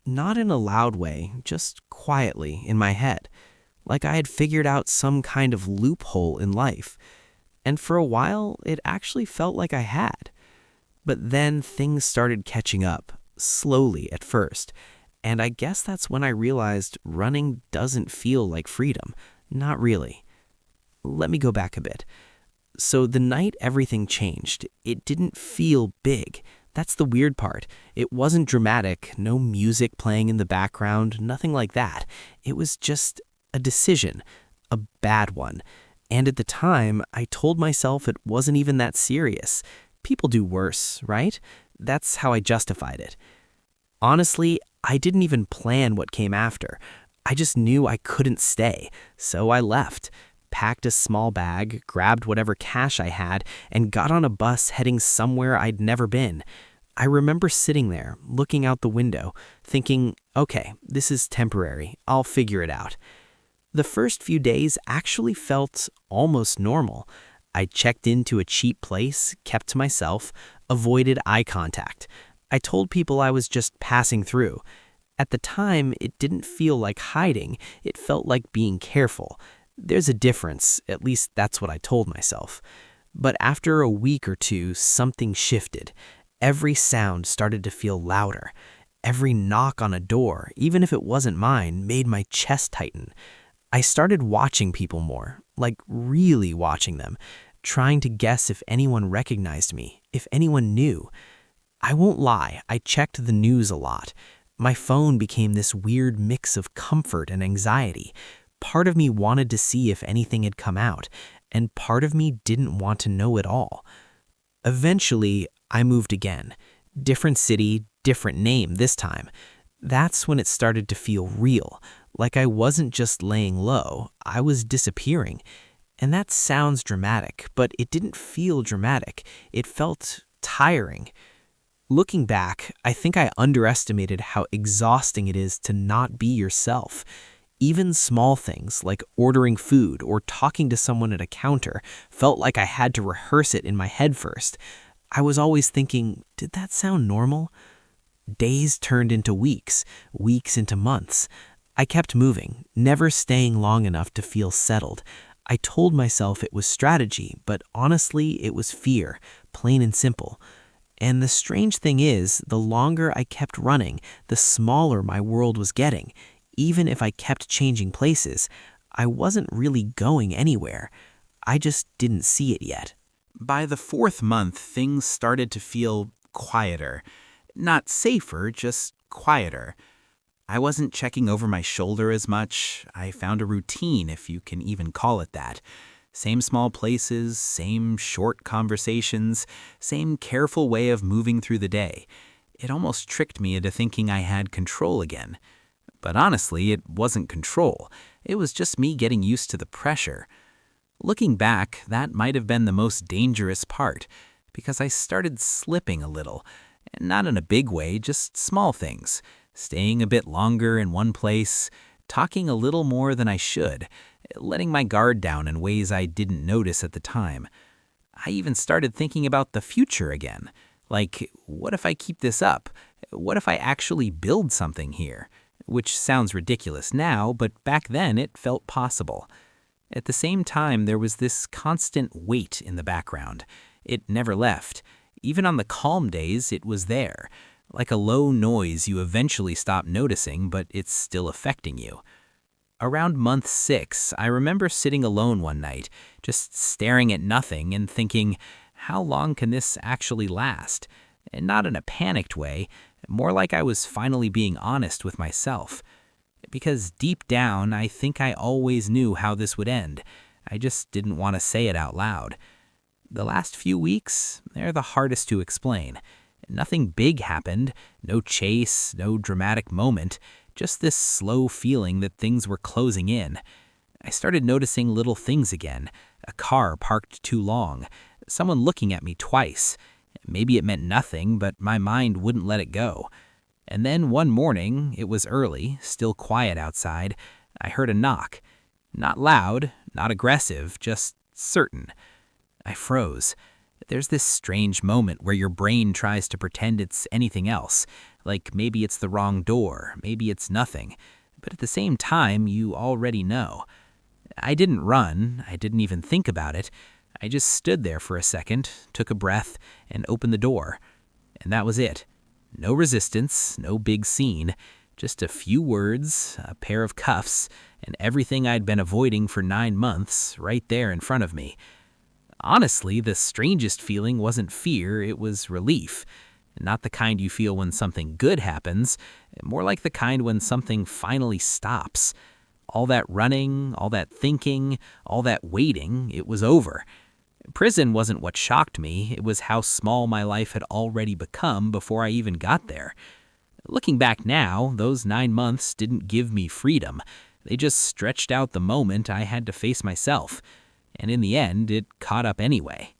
not in a loud way, just quietly in my head, like I had figured out some kind of loophole in life. And for a while, it actually felt like I had. But then things started catching up, slowly at first. And I guess that's when I realized running doesn't feel like freedom. Not really. Let me go back a bit. So the night everything changed, it didn't feel big. That's the weird part. It wasn't dramatic, no music playing in the background, nothing like that. It was just a decision, a bad one. And at the time, I told myself it wasn't even that serious. People do worse, right? That's how I justified it. Honestly, I didn't even plan what came after. I just knew I couldn't stay, so I left, packed a small bag, grabbed whatever cash I had, and got on a bus heading somewhere I'd never been. I remember sitting there, looking out the window, thinking, okay, this is temporary, I'll figure it out. The first few days actually felt almost normal. I checked into a cheap place, kept to myself, avoided eye contact. I told people I was just passing through. At the time, it didn't feel like hiding, it felt like being careful. There's a difference, at least that's what I told myself. But after a week or two, something shifted. Every sound started to feel louder. Every knock on a door, even if it wasn't mine, made my chest tighten. I started watching people more, like really watching them, trying to guess if anyone recognized me, if anyone knew. I won't lie, I checked the news a lot. My phone became this weird mix of comfort and anxiety. Part of me wanted to see if anything had come out, and part of me didn't want to know at all. Eventually, I moved again. Different city, different name this time. That's when it started to feel real, like I wasn't just laying low, I was disappearing. And that sounds dramatic, but it didn't feel dramatic. It felt tiring. Looking back, I think I underestimated how exhausting it is to not be yourself. Even small things like ordering food or talking to someone at a counter felt like I had to rehearse it in my head first. I was always thinking, did that sound normal? Days turned into weeks, weeks into months. I kept moving, never staying long enough to feel settled. I told myself it was strategy, but honestly, it was fear, plain and simple. And the strange thing is, the longer I kept running, the smaller my world was getting. Even if I kept changing places, I wasn't really going anywhere. I just didn't see it yet. By the fourth month, things started to feel quieter. Not safer, just quieter. I wasn't checking over my shoulder as much. I found a routine, if you can even call it that. Same small places, same short conversations, same careful way of moving through the day. It almost tricked me into thinking I had control again. But honestly, it wasn't control. It was just me getting used to the pressure. Looking back, that might have been the most dangerous part, because I started slipping a little. Not in a big way, just small things. Staying a bit longer in one place, talking a little more than I should, letting my guard down in ways I didn't notice at the time. I even started thinking about the future again. Like, what if I keep this up? What if I actually build something here? Which sounds ridiculous now, but back then it felt possible. At the same time, there was this constant weight in the background. It never left. Even on the calm days, it was there. Like a low noise you eventually stop noticing, but it's still affecting you. Around month 6, I remember sitting alone one night, just staring at nothing and thinking, how long can this actually last? And not in a panicked way, more like I was finally being honest with myself. Because deep down, I think I always knew how this would end. I just didn't want to say it out loud. The last few weeks, they're the hardest to explain. Nothing big happened, no chase, no dramatic moment, just this slow feeling that things were closing in. I started noticing little things again. A car parked too long, someone looking at me twice. Maybe it meant nothing, but my mind wouldn't let it go. And then one morning, it was early, still quiet outside, I heard a knock. Not loud, not aggressive, just certain. I froze. There's this strange moment where your brain tries to pretend it's anything else, like maybe it's the wrong door, maybe it's nothing. But at the same time, you already know. I didn't run, I didn't even think about it. I just stood there for a second, took a breath, and opened the door. And that was it. No resistance, no big scene, just a few words, a pair of cuffs, and everything I'd been avoiding for 9 months right there in front of me. Honestly, the strangest feeling wasn't fear, it was relief. Not the kind you feel when something good happens, more like the kind when something finally stops. All that running, all that thinking, all that waiting, it was over. Prison wasn't what shocked me, it was how small my life had already become before I even got there. Looking back now, those 9 months didn't give me freedom. They just stretched out the moment I had to face myself. And in the end, it caught up anyway.